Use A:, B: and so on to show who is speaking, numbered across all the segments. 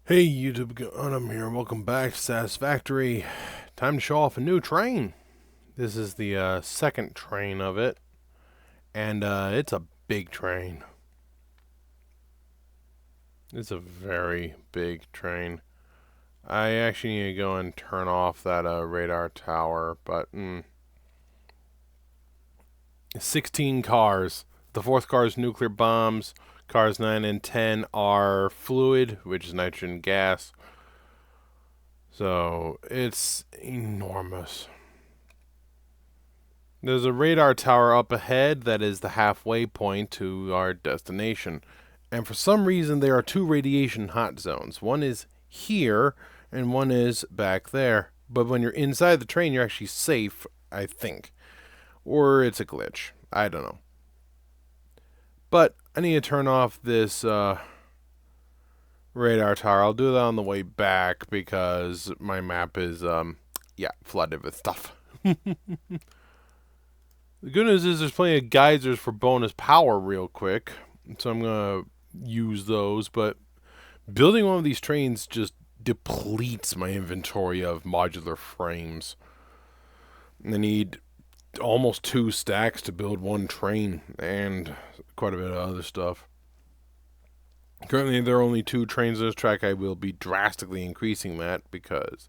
A: Hey YouTube, I'm here. Welcome back to Satisfactory. Time to show off a new train. This is the second train of it, and it's a big train. It's a very big train. I actually need to go and turn off that radar tower, but 16 cars. The fourth car is nuclear bombs. Cars 9 and 10 are fluid, which is nitrogen gas. So it's enormous. There's a radar tower up ahead that is the halfway point to our destination. And for some reason, there are two radiation hot zones. One is here, and one is back there. But when you're inside the train, you're actually safe, I think. Or it's a glitch. I don't know. But I need to turn off this radar tower. I'll do that on the way back because my map is, flooded with stuff. The good news is there's plenty of geysers for bonus power real quick, so I'm going to use those, but building one of these trains just depletes my inventory of modular frames. I need almost 2 stacks to build one train, and quite a bit of other stuff. Currently, there are only 2 trains on this track. I will be drastically increasing that because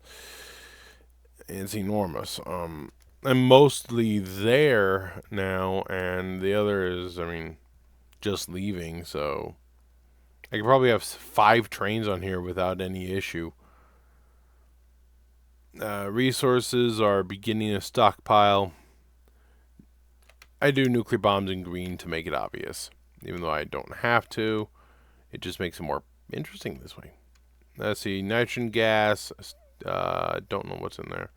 A: it's enormous. I'm mostly there now, and the other is, just leaving, so I could probably have 5 trains on here without any issue. Resources are beginning to stockpile. I do nuclear bombs in green to make it obvious, even though I don't have to. It just makes it more interesting this way. Let's see, nitrogen gas. Don't know what's in there.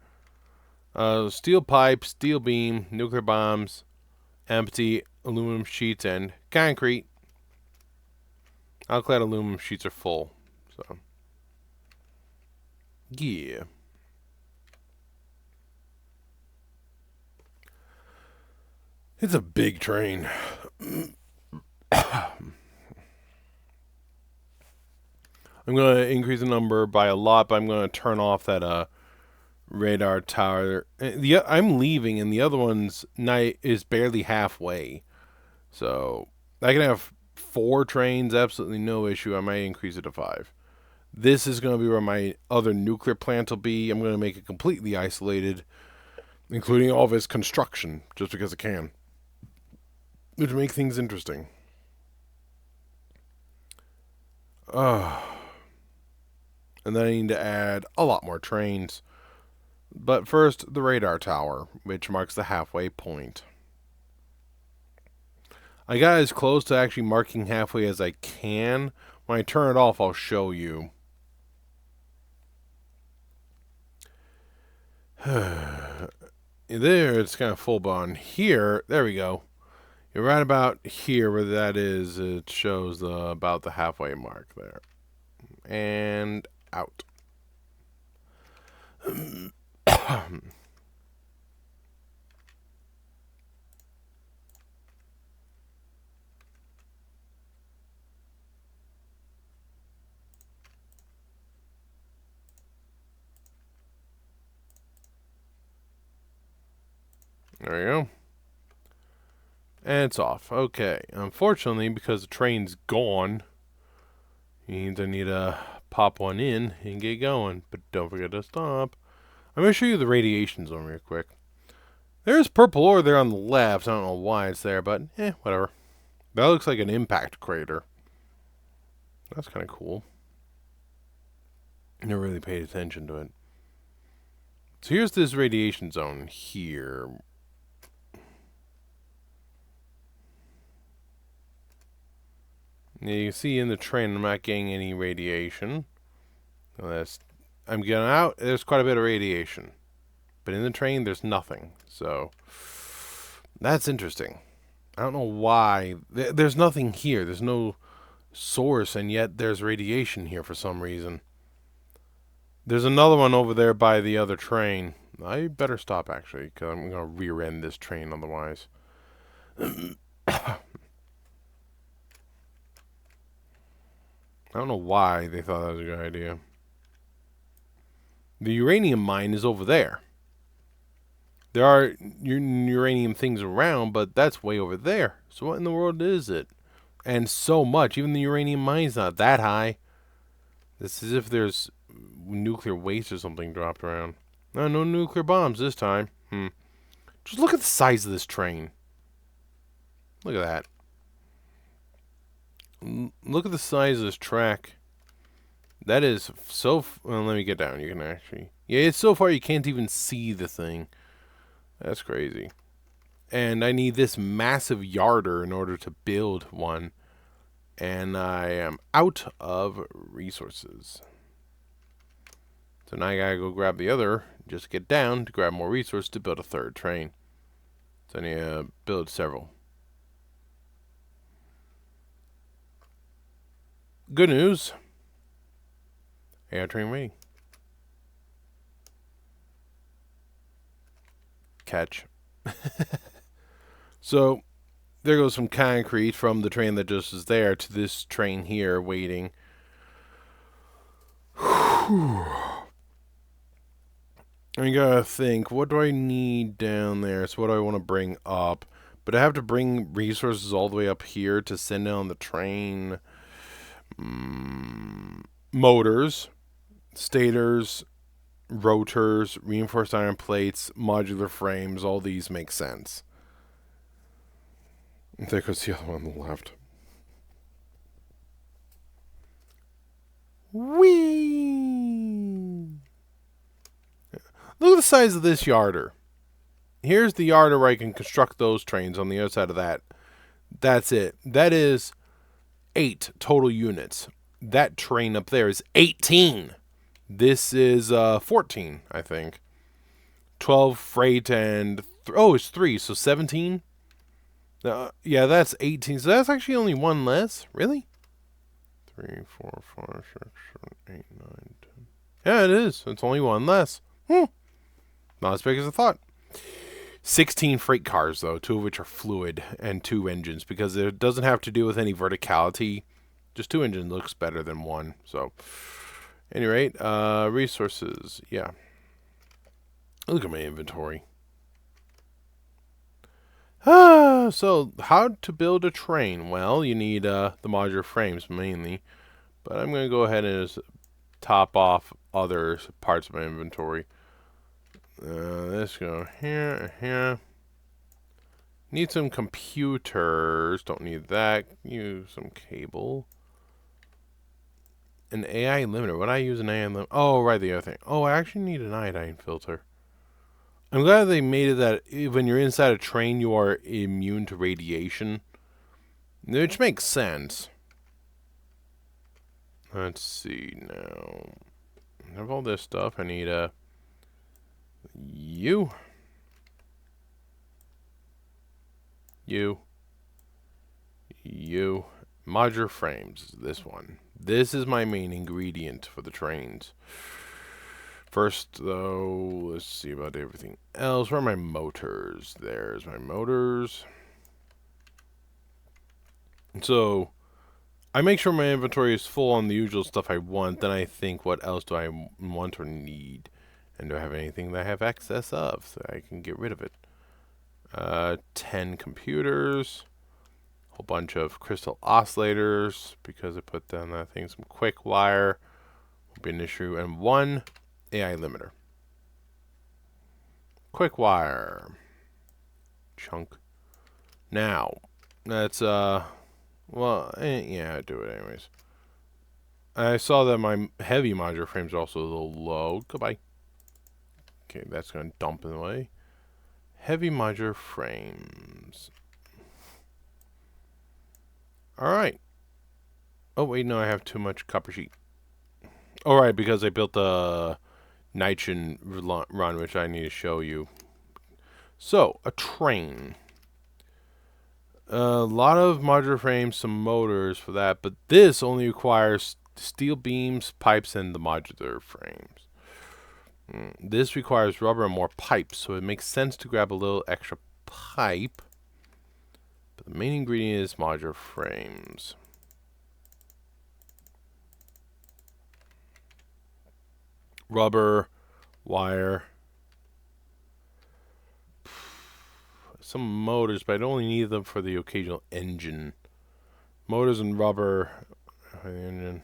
A: Steel pipe, steel beam, nuclear bombs, empty, aluminum sheets, and concrete. Alclad aluminum sheets are full, so yeah. It's a big train. I'm going to increase the number by a lot, but I'm going to turn off that radar tower. I'm leaving, and the other one's night is barely halfway. So I can have 4 trains, absolutely no issue. I might increase it to 5. This is going to be where my other nuclear plant will be. I'm going to make it completely isolated, including all of its construction, just because I can, which make things interesting. And then I need to add a lot more trains. But first, the radar tower, which marks the halfway point. I got as close to actually marking halfway as I can. When I turn it off, I'll show you. There, it's kind of full on. Here, there we go. You're right about here where that is. It shows about the halfway mark there. And out. There we go. And it's off. Okay. Unfortunately, because the train's gone, means I need to pop one in and get going. But don't forget to stop. I'm going to show you the radiation zone real quick. There's purple ore there on the left. I don't know why it's there, but whatever. That looks like an impact crater. That's kind of cool. Never really paid attention to it. So here's this radiation zone here. Now you can see in the train I'm not getting any radiation. I'm getting out, there's quite a bit of radiation. But in the train, there's nothing. So that's interesting. I don't know why. There's nothing here. There's no source, and yet there's radiation here for some reason. There's another one over there by the other train. I better stop, actually, because I'm going to rear-end this train otherwise. I don't know why they thought that was a good idea. The uranium mine is over there. There are uranium things around, but that's way over there. So what in the world is it? And so much. Even the uranium mine's not that high. It's as if there's nuclear waste or something dropped around. No, no nuclear bombs this time. Just look at the size of this train. Look at that. Look at the size of this track. That is so... well, let me get down. You can actually... yeah, it's so far you can't even see the thing. That's crazy. And I need this massive yarder in order to build one. And I am out of resources. So now I gotta go grab the other, just get down to grab more resources to build a third train. So I need to build several. Good news. AI train waiting. Catch. So there goes some concrete from the train that just is there to this train here waiting. I gotta think, what do I need down there? So what do I want to bring up? But I have to bring resources all the way up here to send down the train. Motors, stators, rotors, reinforced iron plates, modular frames, all these make sense. There goes the other one on the left. Whee! Look at the size of this yarder. Here's the yarder where I can construct those trains on the other side of that. That's it. That is 8 total units. That train up there is 18. This is 14, I think. 12 freight and... it's 3, so 17? Yeah, that's 18. So that's actually only one less. Really? 3, 4, 5, 6, 7, 8, 9, 10. Yeah, it is. It's only one less. Not as big as I thought. 16 freight cars, though, 2 of which are fluid, and 2 engines, because it doesn't have to do with any verticality. Just 2 engines looks better than 1. So, at any rate, resources. Yeah. Look at my inventory. So, how to build a train? Well, you need the modular frames, mainly. But I'm going to go ahead and just top off other parts of my inventory. Let's go here, here. Need some computers. Don't need that. Use some cable. An AI limiter. Would I use an AI limiter? Oh, right, the other thing. Oh, I actually need an iodine filter. I'm glad they made it that when you're inside a train, you are immune to radiation. Which makes sense. Let's see now. I have all this stuff. I need you. Modular frames. This one. This is my main ingredient for the trains. First, though, let's see about everything else. Where are my motors? There's my motors. So, I make sure my inventory is full on the usual stuff I want. Then I think, what else do I want or need? And do I have anything that I have excess of so I can get rid of it? 10 computers. Whole bunch of crystal oscillators because I put down that thing, some quick wire. Won't be an issue. And 1 AI limiter. Quick wire. Chunk. Now, that's, yeah, I do it anyways. I saw that my heavy modular frames are also a little low. Goodbye. Okay, that's going to dump in the way. Heavy modular frames. Alright. Oh, wait, no, I have too much copper sheet. Alright, because I built the nitrogen run, which I need to show you. So, a train. A lot of modular frames, some motors for that, but this only requires steel beams, pipes, and the modular frames. This requires rubber and more pipes, so it makes sense to grab a little extra pipe. But the main ingredient is modular frames. rubber, wire, some motors, but I'd only need them for the occasional engine. Motors and rubber for the engine.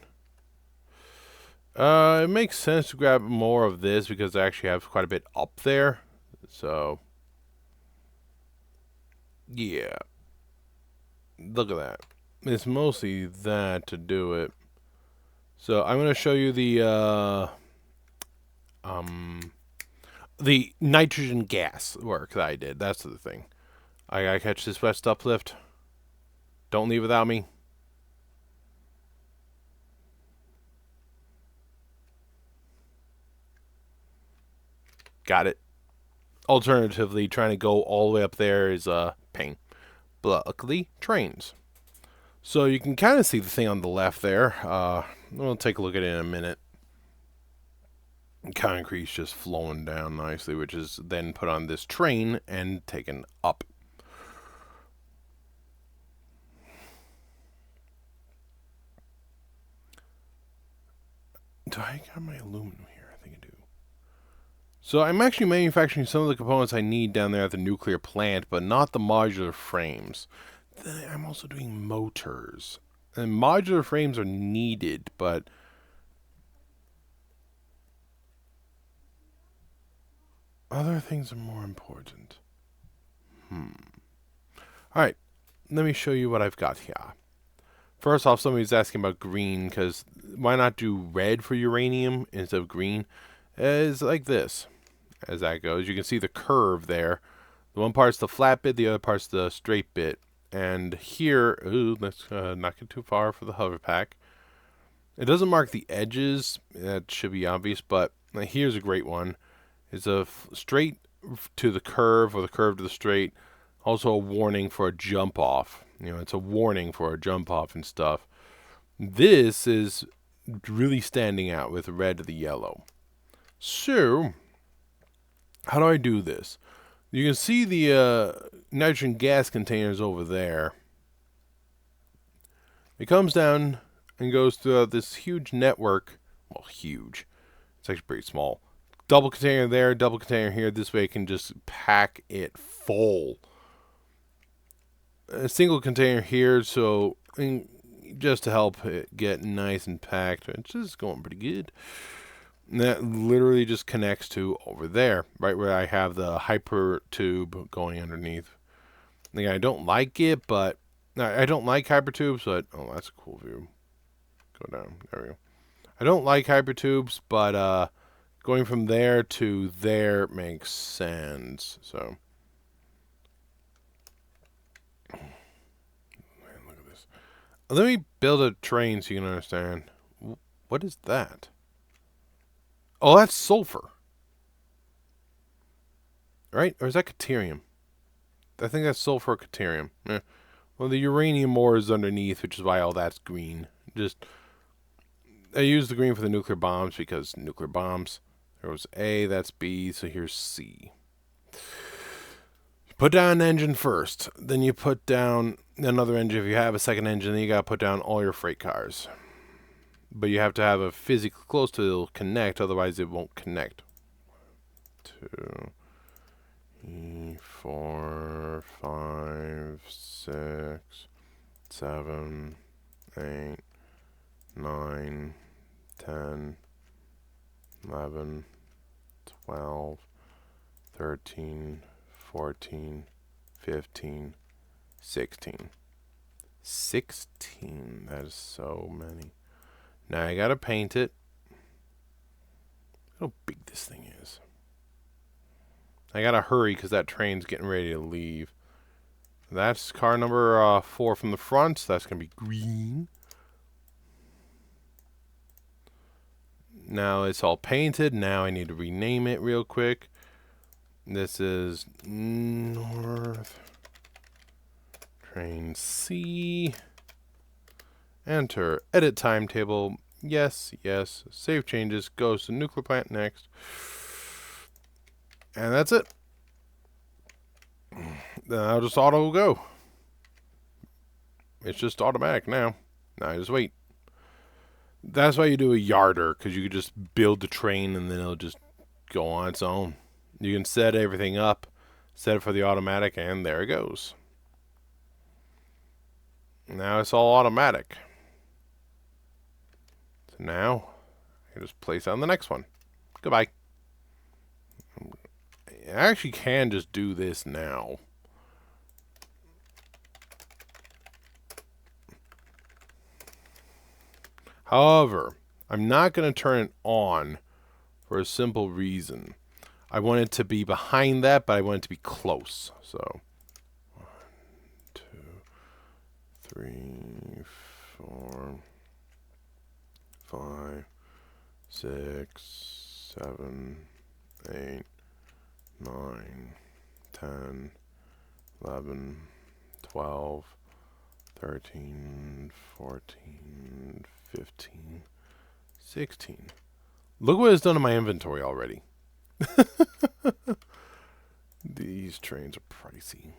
A: It makes sense to grab more of this because I actually have quite a bit up there. So, yeah. Look at that. It's mostly that to do it. So I'm going to show you the nitrogen gas work that I did. That's the thing. I gotta catch this west uplift. Don't leave without me. Got it. Alternatively, trying to go all the way up there is a pain. But luckily, trains. So you can kind of see the thing on the left there. We'll take a look at it in a minute. Concrete's just flowing down nicely, which is then put on this train and taken up. Do I got my aluminum here? I think I do. So I'm actually manufacturing some of the components I need down there at the nuclear plant, but not the modular frames. Then I'm also doing motors. And modular frames are needed, but other things are more important. Alright, let me show you what I've got here. First off, somebody's asking about green, because why not do red for uranium instead of green? It's like this, as that goes. You can see the curve there. The one part's the flat bit, the other part's the straight bit. And here, ooh, let's not get too far for the hover pack. It doesn't mark the edges. That should be obvious, but here's a great one. It's a straight to the curve or the curve to the straight. Also a warning for a jump off. You know, it's a warning for a jump off and stuff. This is really standing out with the red to the yellow. So, how do I do this? You can see the nitrogen gas containers over there. It comes down and goes throughout this huge network. Well, huge. It's actually pretty small. Double container there, double container here. This way it can just pack it full. A single container here, so just to help it get nice and packed. It's just going pretty good. And that literally just connects to over there, right where I have the hyper tube going underneath. Again, I don't like it, but I don't like hyper tubes, but oh, that's a cool view. Go down. There we go. I don't like hyper tubes, but going from there to there makes sense. So, man, look at this. Let me build a train so you can understand. What is that? Oh, that's sulfur. Right? Or is that caterium? I think that's sulfur or caterium. Yeah. Well, the uranium ore is underneath, which is why all that's green. Just, I use the green for the nuclear bombs because nuclear bombs. There was A, that's B, so here's C. Put down an engine first. Then you put down another engine. If you have a second engine, then you got to put down all your freight cars. But you have to have a physically close to it'll connect, otherwise it won't connect. 2, 3, 4, 5, 6, 7, 8, 9, 10, 11, 12, 13, 14, 15, 16. 16. That is so many. Now I gotta paint it. Look how big this thing is. I gotta hurry because that train's getting ready to leave. That's car number 4 from the front. So that's gonna be green. Now it's all painted. Now I need to rename it real quick. This is North Train C. Enter. Edit timetable. Yes, yes. Save changes. Goes to nuclear plant next. And that's it. Then I'll just auto go. It's just automatic now. Now I just wait. That's why you do a yarder, because you could just build the train and then it'll just go on its own. You can set everything up, set it for the automatic, and there it goes. Now it's all automatic. So now I can just place on the next one. Goodbye. I actually can just do this now. However, I'm not going to turn it on for a simple reason. I want it to be behind that, but I want it to be close. So, 1, 2, 3, 4, 5, 6, 7, 8, 9, 10, 11, 12, 13, 14, 15, 16. Look what it's done to my inventory already. These trains are pricey.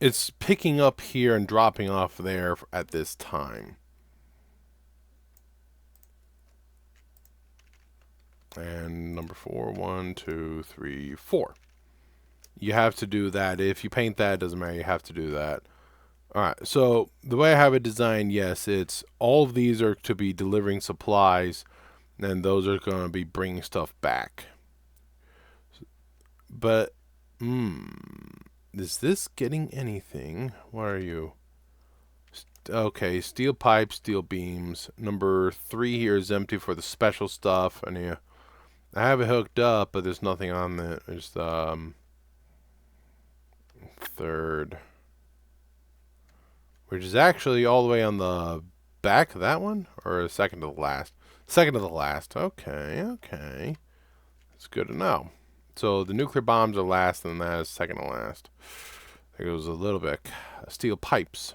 A: It's picking up here and dropping off there at this time. And number 4, 1, 2, 3, 4. You have to do that. If you paint that, it doesn't matter. You have to do that. All right. So the way I have it designed, yes, it's all of these are to be delivering supplies, and those are going to be bringing stuff back. But, is this getting anything? What are you? Okay, steel pipes, steel beams. Number 3 here is empty for the special stuff, and yeah, I have it hooked up, but there's nothing on it. There's the third, which is actually all the way on the back of that one, or second to the last. Second to the last. Okay, okay, that's good to know. So the nuclear bombs are last, and that is second to last. There goes a little bit. Steel pipes.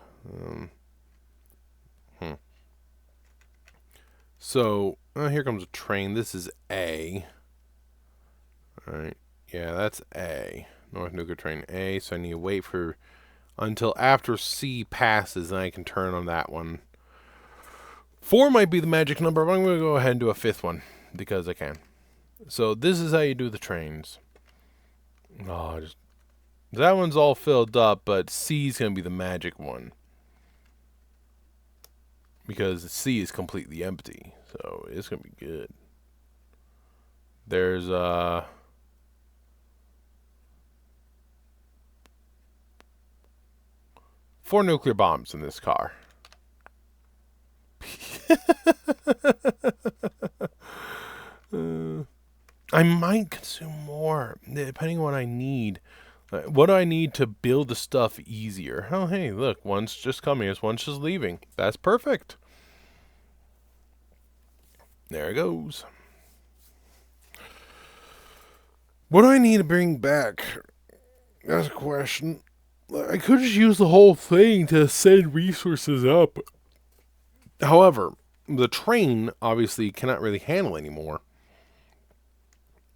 A: So here comes a train. This is A. All right. Yeah, that's A. North Nuclear Train A. So I need to wait for until after C passes, and I can turn on that one. 4 might be the magic number, but I'm going to go ahead and do a 5th one because I can. So this is how you do the trains. Oh, that one's all filled up, but C is going to be the magic one because C is completely empty. So it's going to be good. There's 4 nuclear bombs in this car. I might consume more, depending on what I need. What do I need to build the stuff easier? Oh, hey, look, one's just coming, one's just leaving. That's perfect. There it goes. What do I need to bring back? That's a question. I could just use the whole thing to send resources up. However, the train obviously cannot really handle anymore.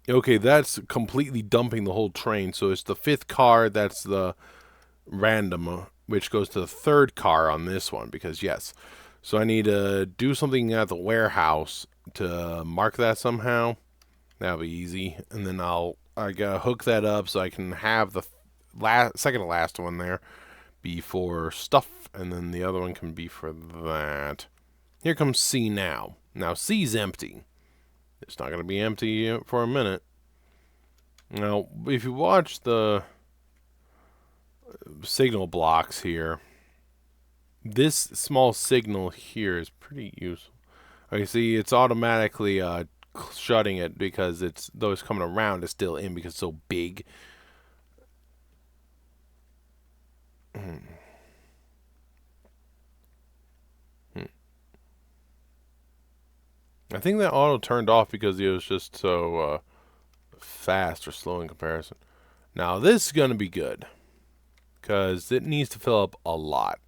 A: Okay, that's completely dumping the whole train. So it's the 5th car, that's the random, which goes to the 3rd car on this one, because yes. So I need to do something at the warehouse to mark that somehow. That'll be easy. And then I gotta hook that up so I can have the second to last one there be for stuff, and then the other one can be for that. Here comes C now. Now C's empty. It's not going to be empty for a minute. Now, if you watch the signal blocks here, this small signal here is pretty useful. Okay, see, it's automatically shutting it because it's those coming around is still in because it's so big. I think that auto turned off because it was just so fast or slow in comparison. Now this is going to be good because it needs to fill up a lot.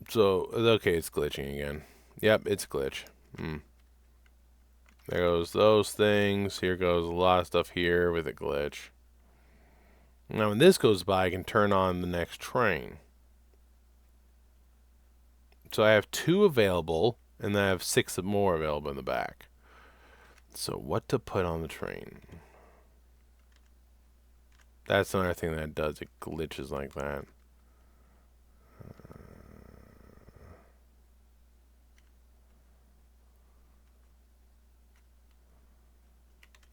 A: So, okay, it's glitching again. Yep, it's a glitch. There goes those things. Here goes a lot of stuff here with a glitch. Now when this goes by, I can turn on the next train. So I have 2 available, and then I have 6 more available in the back. So what to put on the train? That's another thing that it does. It glitches like that.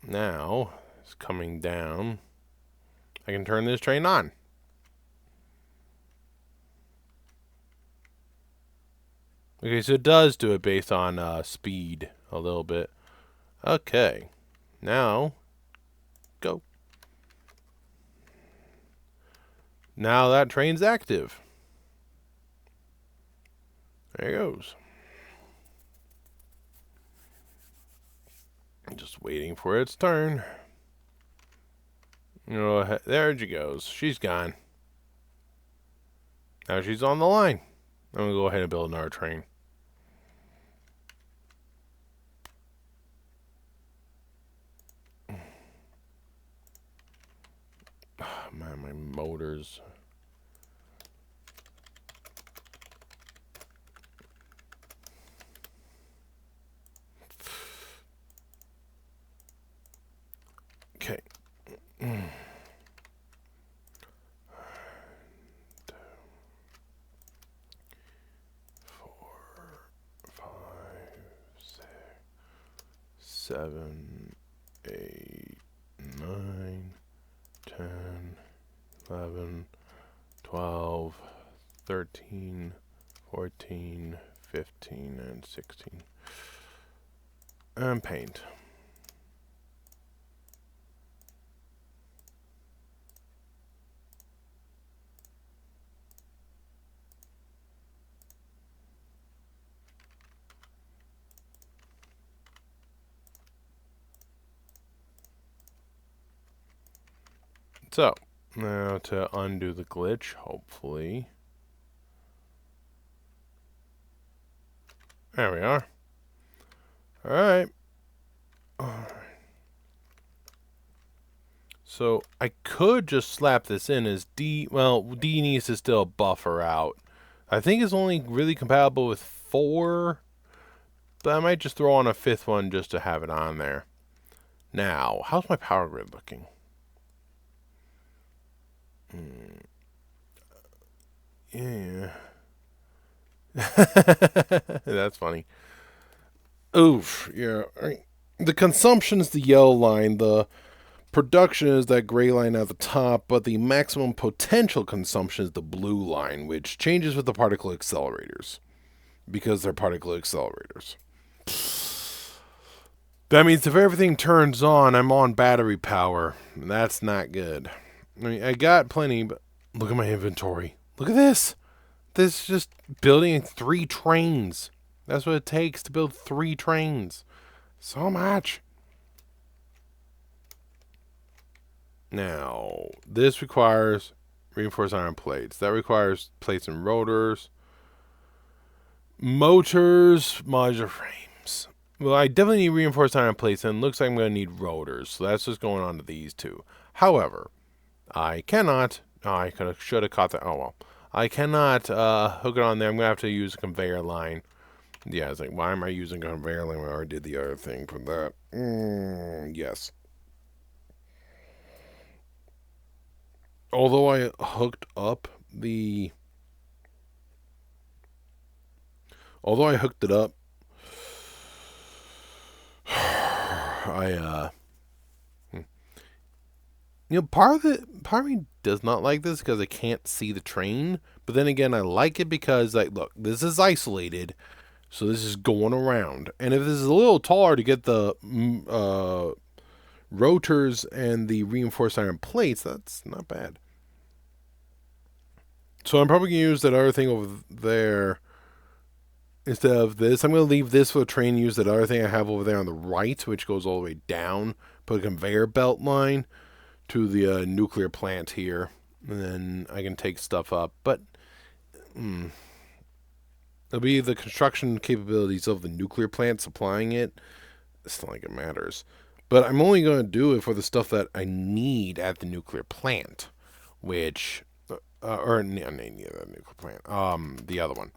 A: Now, it's coming down. I can turn this train on. Okay, so it does do it based on speed a little bit. Okay, now, go. Now that train's active. There it goes. Just waiting for its turn. Oh, there she goes. She's gone. Now she's on the line. I'm going to go ahead and build another train. Oh, man, my motors. Okay. 7, 8, 9, 10, 11, 12, 13, 14, 15, and 16. And paint. So, now to undo the glitch, hopefully. There we are. Alright. So, I could just slap this in as D. Well, D needs to still buffer out. I think it's only really compatible with 4. But I might just throw on a 5th one just to have it on there. Now, how's my power grid looking? Yeah. That's funny. Oof. Yeah. The consumption is the yellow line. The production is that gray line at the top. But the maximum potential consumption is the blue line, which changes with the particle accelerators. Because they're particle accelerators. That means if everything turns on, I'm on battery power. That's not good. I mean, I got plenty, but look at my inventory. Look at this. This is just building 3 trains. That's what it takes to build 3 trains. So much. Now, this requires reinforced iron plates. That requires plates and rotors. Motors, modular frames. Well, I definitely need reinforced iron plates, and it looks like I'm going to need rotors. So that's just going on to these 2. However, I cannot. Oh, I should have caught that. Oh, well. I cannot hook it on there. I'm going to have to use a conveyor line. Yeah, it's like, why am I using a conveyor line when I already did the other thing for that? Yes. Although I hooked up the... Although I hooked it up, part of me does not like this because I can't see the train. But then again, I like it because, like, look, this is isolated, so this is going around. And if this is a little taller to get the rotors and the reinforced iron plates, that's not bad. So I'm probably going to use that other thing over there instead of this. I'm going to leave this for the train, use that other thing I have over there on the right, which goes all the way down. Put a conveyor belt line to the nuclear plant here, and then I can take stuff up. But it'll be the construction capabilities of the nuclear plant supplying it. It's not like it matters. But I'm only going to do it for the stuff that I need at the nuclear plant. which, or no, the nuclear plant, the other one.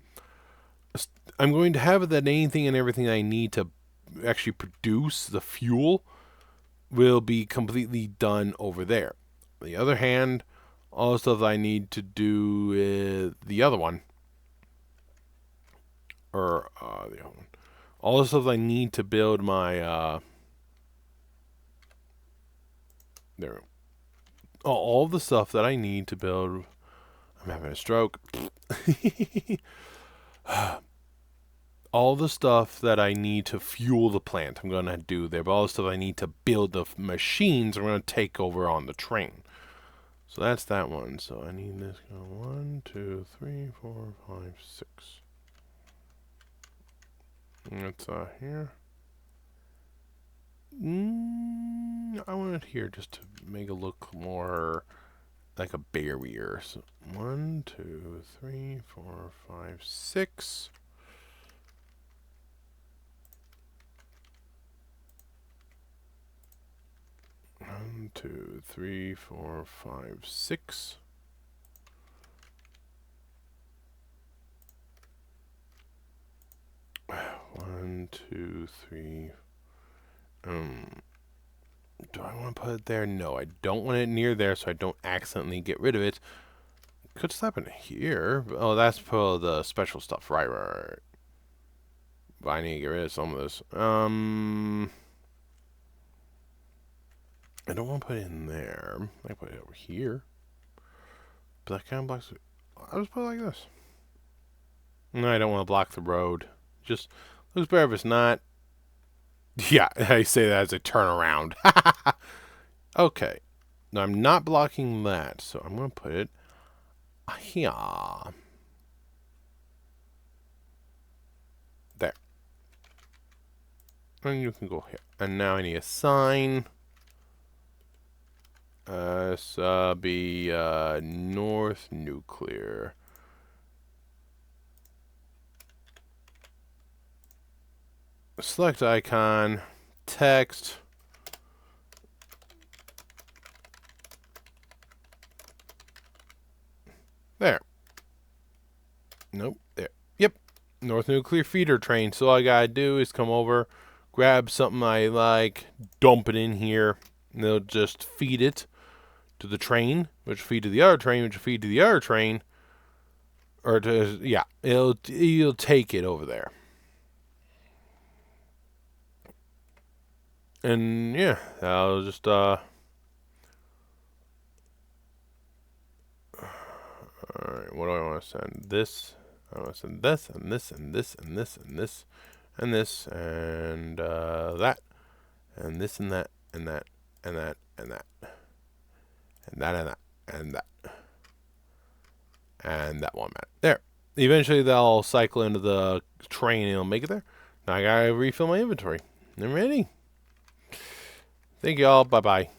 A: I'm going to have it that anything and everything I need to actually produce the fuel will be completely done over there. On the other hand, all the stuff I need to do with the other one, or the other one, all the stuff I need to build my there. All the stuff that I need to build. I'm having a stroke. All the stuff that I need to fuel the plant, I'm going to do there. But all the stuff I need to build the machines, I'm going to take over on the train. So that's that one. So I need this. 1, 2, 3, 4, 5, 6. That's here. I want it here just to make it look more like a barrier. So 1, 2, 3, 4, 5, 6. 1, 2, 3, 4, 5, 6. One, two, three. Do I want to put it there? No, I don't want it near there, so I don't accidentally get rid of it. Could slap it here. Oh, that's for the special stuff. Right. But I need to get rid of some of this. I don't want to put it in there. I put it over here. But that kind of blocks it. I'll just put it like this. No, I don't want to block the road. Just looks better if it's not. Yeah, I say that as a turnaround. Okay. Now I'm not blocking that, so I'm going to put it here. There. And you can go here. And now I need a sign. Be North Nuclear. Select icon, text. There. Nope, there. Yep. North Nuclear feeder train. So all I gotta do is come over, grab something I like, dump it in here, and they'll just feed it to the train, which will feed to the other train, which will feed to the other train. Or to, yeah, it'll take it over there. And yeah, I'll just alright, what do I want to send? This. I want to send this and this and this and this and this and this and that and this and that and that and that and that and that and that and that and that one, man. There. Eventually they'll cycle into the train and it'll make it there. Now I gotta refill my inventory. I'm ready. Thank you all. Bye bye.